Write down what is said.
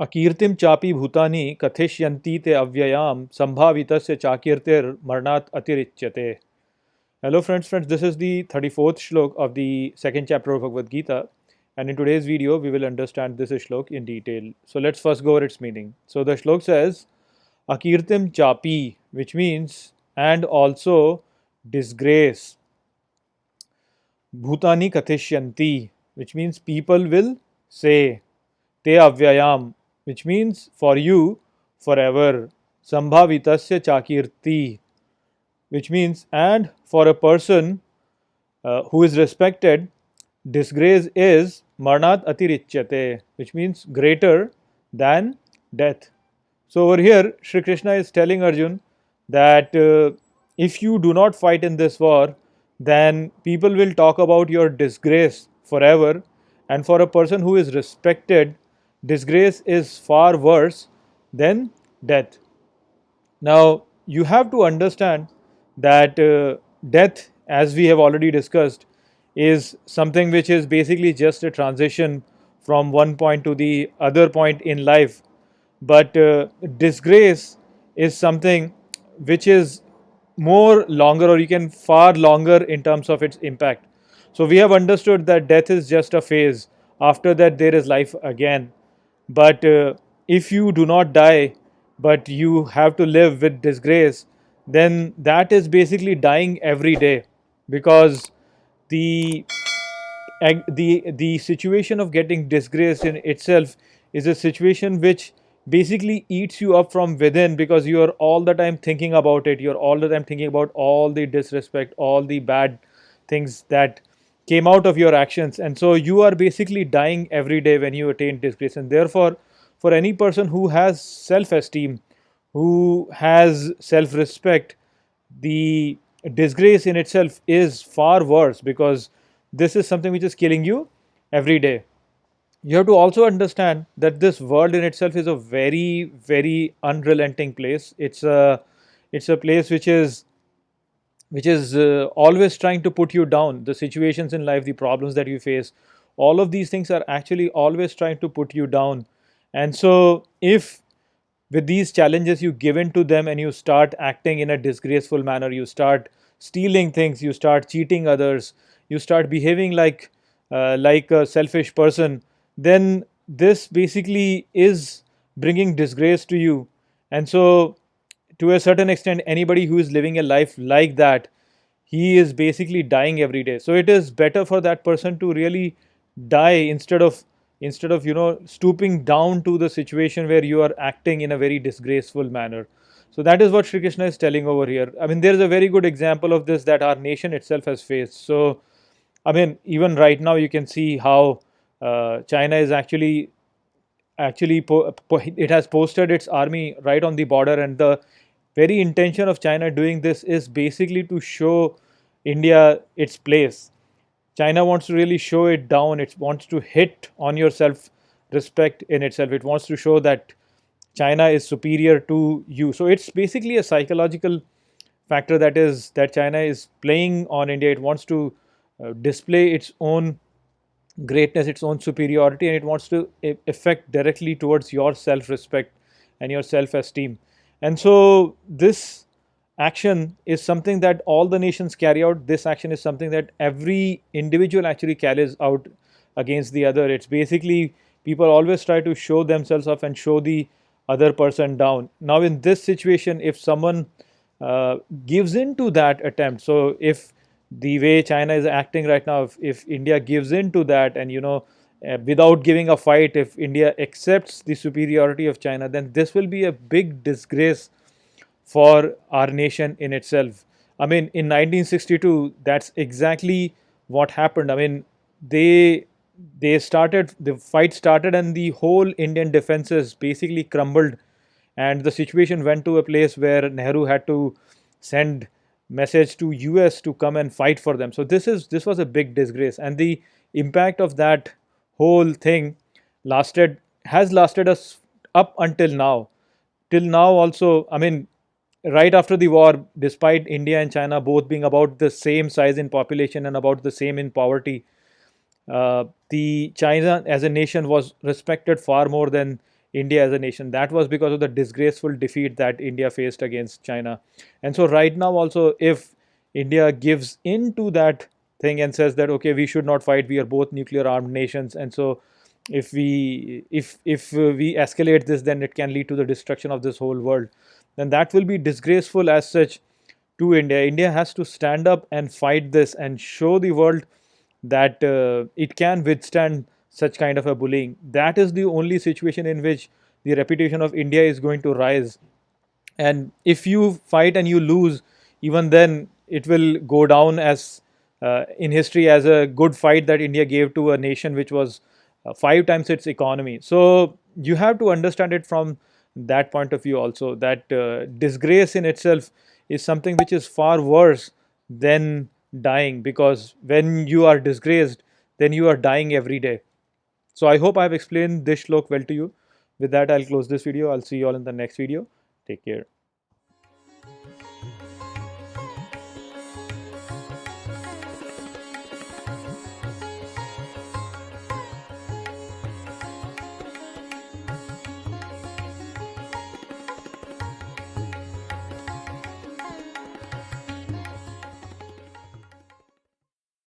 अकीर्तिं चापि भूतानि कथयिष्यन्ति ते अव्ययां संभावितस्य चाकीर्तिर्मरणात् अतिरिच्यते. Hello friends, this is the 34th shlok of the second chapter of Bhagavad Gita, and in today's video we will understand this shlok in detail. So let's first go over its meaning. So the shlok says Akirtim chapi, which means and also disgrace. Bhutani kathishyanti, which means people will say. Te avyayam, which means for you forever. Sambhavitasya chakirti, which means and for a person who is respected, disgrace is marnat atirichyate, which means greater than death. So over here, Shri Krishna is telling Arjun that if you do not fight in this war, then people will talk about your disgrace forever. And for a person who is respected, disgrace is far worse than death. Now, you have to understand that death, as we have already discussed, is something which is basically just a transition from one point to the other point in life. But disgrace is something which is more longer, or you can far longer in terms of its impact. So we have understood that death is just a phase. After that, there is life again. But if you do not die, but you have to live with disgrace, then that is basically dying every day, because the the situation of getting disgraced in itself is a situation which basically eats you up from within, because you are all the time thinking about it, you're all the time thinking about all the disrespect, all the bad things that came out of your actions, and so you are basically dying every day when you attain disgrace. And therefore, for any person who has self esteem, who has self respect, the disgrace in itself is far worse, because this is something which is killing you every day. You have to also understand that this world in itself is a very, very unrelenting place. It's a place which is always trying to put you down. The situations in life, the problems that you face, all of these things are actually always trying to put you down. And so if with these challenges you give in to them and you start acting in a disgraceful manner, you start stealing things, you start cheating others, you start behaving like a selfish person, then this basically is bringing disgrace to you. And so to a certain extent, anybody who is living a life like that, he is basically dying every day. So it is better for that person to really die instead of stooping down to the situation where you are acting in a very disgraceful manner. So that is what Shri Krishna is telling over here. I mean, there is a very good example of this that our nation itself has faced. So I mean, even right now you can see how China is actually it has posted its army right on the border, and the very intention of China doing this is basically to show India its place. China wants to really show it down. It wants to hit on your self respect in itself. It wants to show that China is superior to you. So it's basically a psychological factor that China is playing on India. It wants to display its own greatness, its own superiority, and it wants to affect directly towards your self respect and your self esteem. And so this action is something that all the nations carry out. This action is something that every individual actually carries out against the other. It's basically people always try to show themselves up and show the other person down. Now, in this situation, if someone gives in to that attempt, so if the way China is acting right now, if India gives in to that, and without giving a fight, if India accepts the superiority of China, then this will be a big disgrace for our nation in itself. I mean, in 1962, that's exactly what happened. I mean, the fight started, and the whole Indian defenses basically crumbled, and the situation went to a place where Nehru had to send message to US to come and fight for them. So this was a big disgrace, and the impact of that whole thing lasted has lasted us up until now. Till now also, I mean, right after the war, despite India and China both being about the same size in population and about the same in poverty, the China as a nation was respected far more than India as a nation. That was because of the disgraceful defeat that India faced against China. And so right now also, if India gives in to that thing and says that okay, we should not fight, we are both nuclear armed nations, and so if we escalate this, then it can lead to the destruction of this whole world, then that will be disgraceful as such to India. India has to stand up and fight this and show the world that it can withstand such kind of a bullying. That is the only situation in which the reputation of India is going to rise. And if you fight and you lose, even then it will go down as in history as a good fight that India gave to a nation which was five times its economy. So you have to understand it from that point of view also, that disgrace in itself is something which is far worse than dying, because when you are disgraced, then you are dying every day. So I hope I have explained this shlok well to you. With that, I'll close this video. I'll see you all in the next video. Take care.